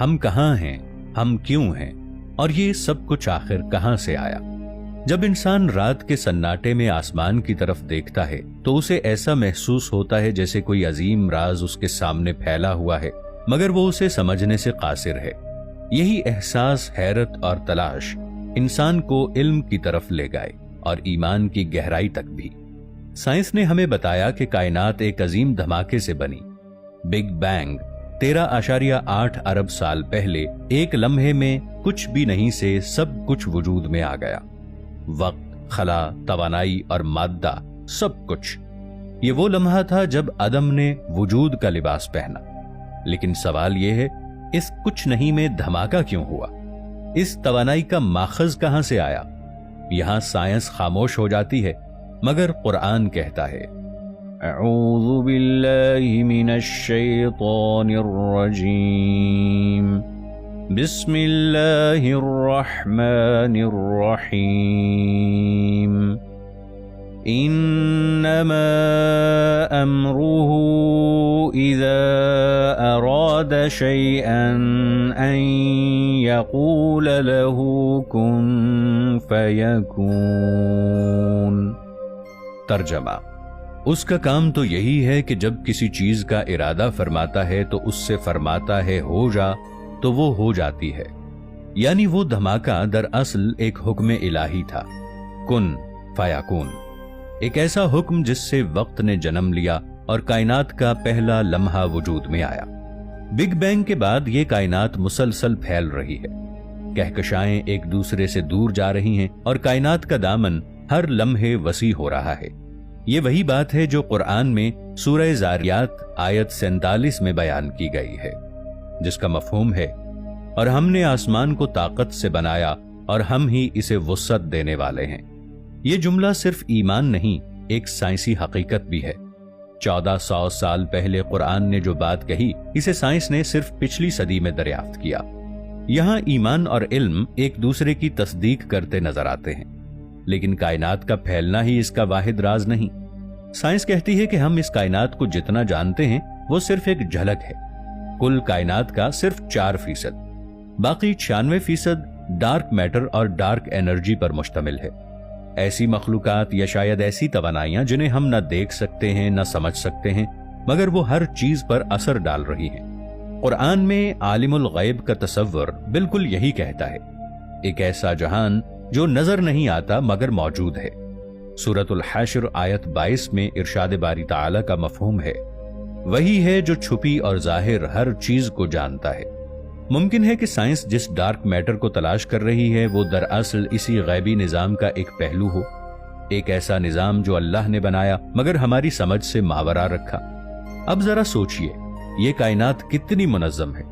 ہم کہاں ہیں، ہم کیوں ہیں، اور یہ سب کچھ آخر کہاں سے آیا؟ جب انسان رات کے سناٹے میں آسمان کی طرف دیکھتا ہے تو اسے ایسا محسوس ہوتا ہے جیسے کوئی عظیم راز اس کے سامنے پھیلا ہوا ہے، مگر وہ اسے سمجھنے سے قاصر ہے۔ یہی احساس، حیرت اور تلاش انسان کو علم کی طرف لے گئے اور ایمان کی گہرائی تک بھی۔ سائنس نے ہمیں بتایا کہ کائنات ایک عظیم دھماکے سے بنی۔ بگ بینگ 13.8 ارب سال پہلے ایک لمحے میں کچھ بھی نہیں سے سب کچھ وجود میں آ گیا۔ وقت، خلا، توانائی اور مادہ، سب کچھ۔ یہ وہ لمحہ تھا جب آدم نے وجود کا لباس پہنا۔ لیکن سوال یہ ہے، اس کچھ نہیں میں دھماکہ کیوں ہوا؟ اس توانائی کا ماخذ کہاں سے آیا؟ یہاں سائنس خاموش ہو جاتی ہے، مگر قرآن کہتا ہے، اعوذ باللہ من الشیطان الرجیم، بسم اللہ الرحمن الرحیم، انما امره اذا اراد شیئا ان یقول له کن فیکون۔ ترجمہ: اس کا کام تو یہی ہے کہ جب کسی چیز کا ارادہ فرماتا ہے تو اس سے فرماتا ہے ہو جا، تو وہ ہو جاتی ہے۔ یعنی وہ دھماکہ دراصل ایک حکم الہی تھا، کن فیکون، ایک ایسا حکم جس سے وقت نے جنم لیا اور کائنات کا پہلا لمحہ وجود میں آیا۔ بگ بینگ کے بعد یہ کائنات مسلسل پھیل رہی ہے، کہکشائیں ایک دوسرے سے دور جا رہی ہیں اور کائنات کا دامن ہر لمحے وسیع ہو رہا ہے۔ یہ وہی بات ہے جو قرآن میں سورہ زاریات آیت 47 میں بیان کی گئی ہے، جس کا مفہوم ہے، اور ہم نے آسمان کو طاقت سے بنایا اور ہم ہی اسے وسعت دینے والے ہیں۔ یہ جملہ صرف ایمان نہیں، ایک سائنسی حقیقت بھی ہے۔ 1400 سال پہلے قرآن نے جو بات کہی، اسے سائنس نے صرف پچھلی صدی میں دریافت کیا۔ یہاں ایمان اور علم ایک دوسرے کی تصدیق کرتے نظر آتے ہیں، لیکن کائنات کا پھیلنا ہی اس کا واحد راز نہیں۔ سائنس کہتی ہے کہ ہم اس کائنات کو جتنا جانتے ہیں وہ صرف ایک جھلک ہے۔ کل کائنات کا صرف 4%، باقی 96% ڈارک میٹر اور ڈارک انرجی پر مشتمل ہے۔ ایسی مخلوقات یا شاید ایسی توانائیاں جنہیں ہم نہ دیکھ سکتے ہیں نہ سمجھ سکتے ہیں، مگر وہ ہر چیز پر اثر ڈال رہی ہیں۔ قرآن میں عالم الغیب کا تصور بالکل یہی کہتا ہے، ایک ایسا جہان جو نظر نہیں آتا مگر موجود ہے۔ سورۃ الحشر آیت 22 میں ارشاد باری تعالی کا مفہوم ہے، وہی ہے جو چھپی اور ظاہر ہر چیز کو جانتا ہے۔ ممکن ہے کہ سائنس جس ڈارک میٹر کو تلاش کر رہی ہے وہ دراصل اسی غیبی نظام کا ایک پہلو ہو، ایک ایسا نظام جو اللہ نے بنایا مگر ہماری سمجھ سے ماورا رکھا۔ اب ذرا سوچئے، یہ کائنات کتنی منظم ہے۔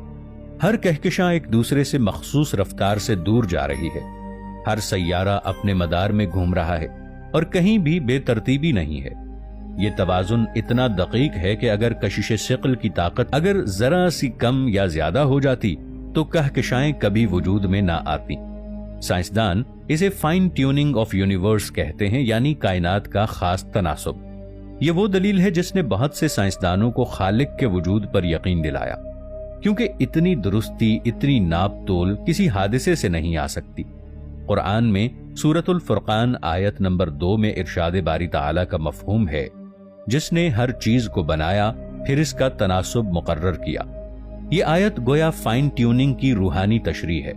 ہر کہکشاں ایک دوسرے سے مخصوص رفتار سے دور جا رہی ہے، ہر سیارہ اپنے مدار میں گھوم رہا ہے اور کہیں بھی بے ترتیبی نہیں ہے۔ یہ توازن اتنا دقیق ہے کہ اگر کشش ثقل کی طاقت اگر ذرا سی کم یا زیادہ ہو جاتی تو کہکشائیں کبھی وجود میں نہ آتی۔ سائنسدان اسے فائن ٹیوننگ آف یونیورس کہتے ہیں، یعنی کائنات کا خاص تناسب۔ یہ وہ دلیل ہے جس نے بہت سے سائنسدانوں کو خالق کے وجود پر یقین دلایا، کیونکہ اتنی درستی، اتنی ناپ تول کسی حادثے سے نہیں آ سکتی۔ قرآن میں سورۃ الفرقان آیت نمبر 2 میں ارشاد باری تعالی کا مفہوم ہے، جس نے ہر چیز کو بنایا پھر اس کا تناسب مقرر کیا۔ یہ آیت گویا فائن ٹیوننگ کی روحانی تشریح ہے،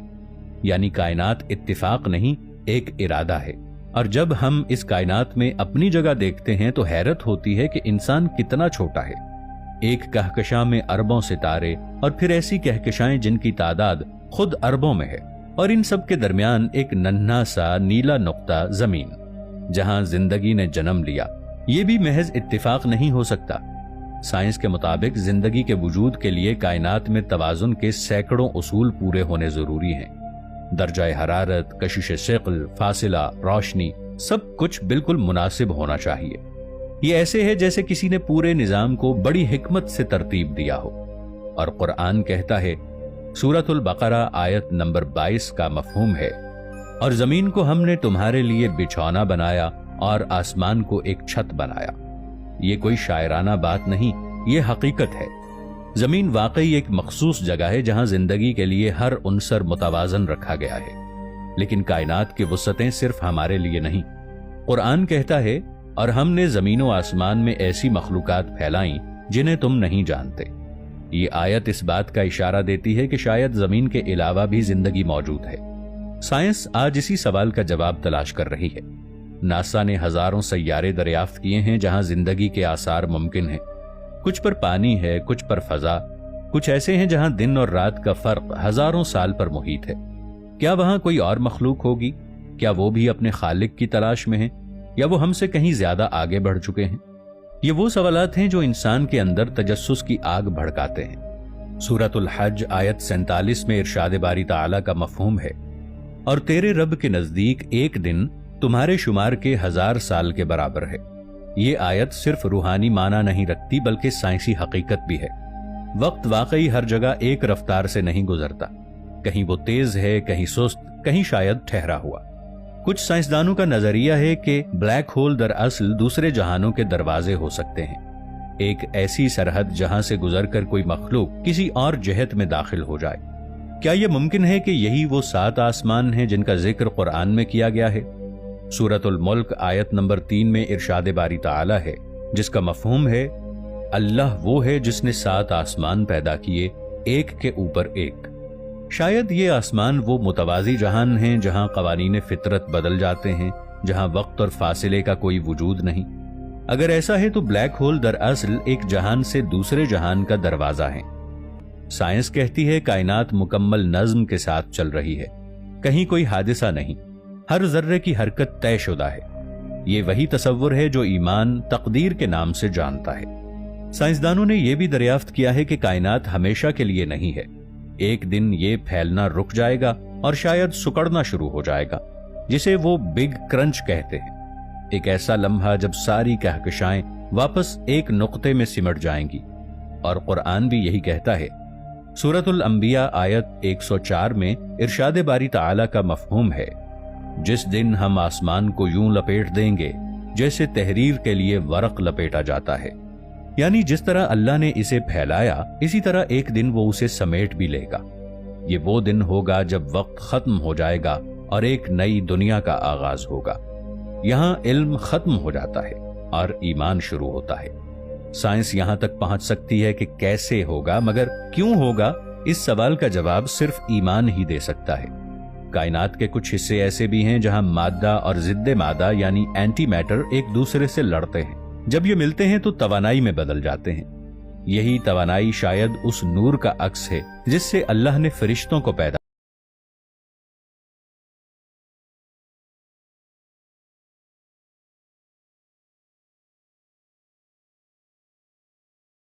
یعنی کائنات اتفاق نہیں، ایک ارادہ ہے۔ اور جب ہم اس کائنات میں اپنی جگہ دیکھتے ہیں تو حیرت ہوتی ہے کہ انسان کتنا چھوٹا ہے۔ ایک کہکشاں میں اربوں ستارے اور پھر ایسی کہکشائیں جن کی تعداد خود اربوں میں ہے، اور ان سب کے درمیان ایک ننھا سا نیلا نقطہ زمین، جہاں زندگی نے جنم لیا۔ یہ بھی محض اتفاق نہیں ہو سکتا۔ سائنس کے مطابق زندگی کے وجود کے لیے کائنات میں توازن کے سینکڑوں اصول پورے ہونے ضروری ہیں۔ درجہ حرارت، کشش ثقل، فاصلہ، روشنی، سب کچھ بالکل مناسب ہونا چاہیے۔ یہ ایسے ہے جیسے کسی نے پورے نظام کو بڑی حکمت سے ترتیب دیا ہو۔ اور قرآن کہتا ہے، سورۃ البقرہ آیت نمبر 22 کا مفہوم ہے، اور زمین کو ہم نے تمہارے لیے بچھونا بنایا اور آسمان کو ایک چھت بنایا۔ یہ کوئی شاعرانہ بات نہیں، یہ حقیقت ہے۔ زمین واقعی ایک مخصوص جگہ ہے جہاں زندگی کے لیے ہر عنصر متوازن رکھا گیا ہے، لیکن کائنات کی وسعتیں صرف ہمارے لیے نہیں۔ قرآن کہتا ہے، اور ہم نے زمین و آسمان میں ایسی مخلوقات پھیلائیں جنہیں تم نہیں جانتے۔ یہ آیت اس بات کا اشارہ دیتی ہے کہ شاید زمین کے علاوہ بھی زندگی موجود ہے۔ سائنس آج اسی سوال کا جواب تلاش کر رہی ہے۔ ناسا نے ہزاروں سیارے دریافت کیے ہیں جہاں زندگی کے آثار ممکن ہیں۔ کچھ پر پانی ہے، کچھ پر فضا، کچھ ایسے ہیں جہاں دن اور رات کا فرق ہزاروں سال پر محیط ہے۔ کیا وہاں کوئی اور مخلوق ہوگی؟ کیا وہ بھی اپنے خالق کی تلاش میں ہیں، یا وہ ہم سے کہیں زیادہ آگے بڑھ چکے ہیں؟ یہ وہ سوالات ہیں جو انسان کے اندر تجسس کی آگ بھڑکاتے ہیں۔ سورۃ الحج آیت 47 میں ارشاد باری تعالیٰ کا مفہوم ہے، اور تیرے رب کے نزدیک ایک دن تمہارے شمار کے 1000 سال کے برابر ہے۔ یہ آیت صرف روحانی معنی نہیں رکھتی بلکہ سائنسی حقیقت بھی ہے۔ وقت واقعی ہر جگہ ایک رفتار سے نہیں گزرتا، کہیں وہ تیز ہے، کہیں سست، کہیں شاید ٹھہرا ہوا۔ کچھ سائنسدانوں کا نظریہ ہے کہ بلیک ہول دراصل دوسرے جہانوں کے دروازے ہو سکتے ہیں، ایک ایسی سرحد جہاں سے گزر کر کوئی مخلوق کسی اور جہت میں داخل ہو جائے۔ کیا یہ ممکن ہے کہ یہی وہ 7 آسمان ہیں جن کا ذکر قرآن میں کیا گیا ہے؟ سورۃ الملک آیت نمبر 3 میں ارشاد باری تعالیٰ ہے، جس کا مفہوم ہے، اللہ وہ ہے جس نے 7 آسمان پیدا کیے، ایک کے اوپر ایک۔ شاید یہ آسمان وہ متوازی جہان ہیں جہاں قوانین فطرت بدل جاتے ہیں، جہاں وقت اور فاصلے کا کوئی وجود نہیں۔ اگر ایسا ہے تو بلیک ہول دراصل ایک جہان سے دوسرے جہان کا دروازہ ہے۔ سائنس کہتی ہے کائنات مکمل نظم کے ساتھ چل رہی ہے، کہیں کوئی حادثہ نہیں، ہر ذرے کی حرکت طے شدہ ہے۔ یہ وہی تصور ہے جو ایمان تقدیر کے نام سے جانتا ہے۔ سائنسدانوں نے یہ بھی دریافت کیا ہے کہ کائنات ہمیشہ کے لیے نہیں ہے، ایک دن یہ پھیلنا رک جائے گا اور شاید سکڑنا شروع ہو جائے گا، جسے وہ بگ کرنچ کہتے ہیں، ایک ایسا لمحہ جب ساری کہکشائیں واپس ایک نقطے میں سمٹ جائیں گی۔ اور قرآن بھی یہی کہتا ہے۔ سورۃ الانبیاء آیت 104 میں ارشاد باری تعالیٰ کا مفہوم ہے، جس دن ہم آسمان کو یوں لپیٹ دیں گے جیسے تحریر کے لیے ورق لپیٹا جاتا ہے، یعنی جس طرح اللہ نے اسے پھیلایا اسی طرح ایک دن وہ اسے سمیٹ بھی لے گا۔ یہ وہ دن ہوگا جب وقت ختم ہو جائے گا اور ایک نئی دنیا کا آغاز ہوگا۔ یہاں علم ختم ہو جاتا ہے اور ایمان شروع ہوتا ہے۔ سائنس یہاں تک پہنچ سکتی ہے کہ کیسے ہوگا، مگر کیوں ہوگا، اس سوال کا جواب صرف ایمان ہی دے سکتا ہے۔ کائنات کے کچھ حصے ایسے بھی ہیں جہاں مادہ اور ضد مادہ یعنی اینٹی میٹر ایک دوسرے سے لڑتے ہیں، جب یہ ملتے ہیں تو توانائی میں بدل جاتے ہیں۔ یہی توانائی شاید اس نور کا عکس ہے جس سے اللہ نے فرشتوں کو پیدا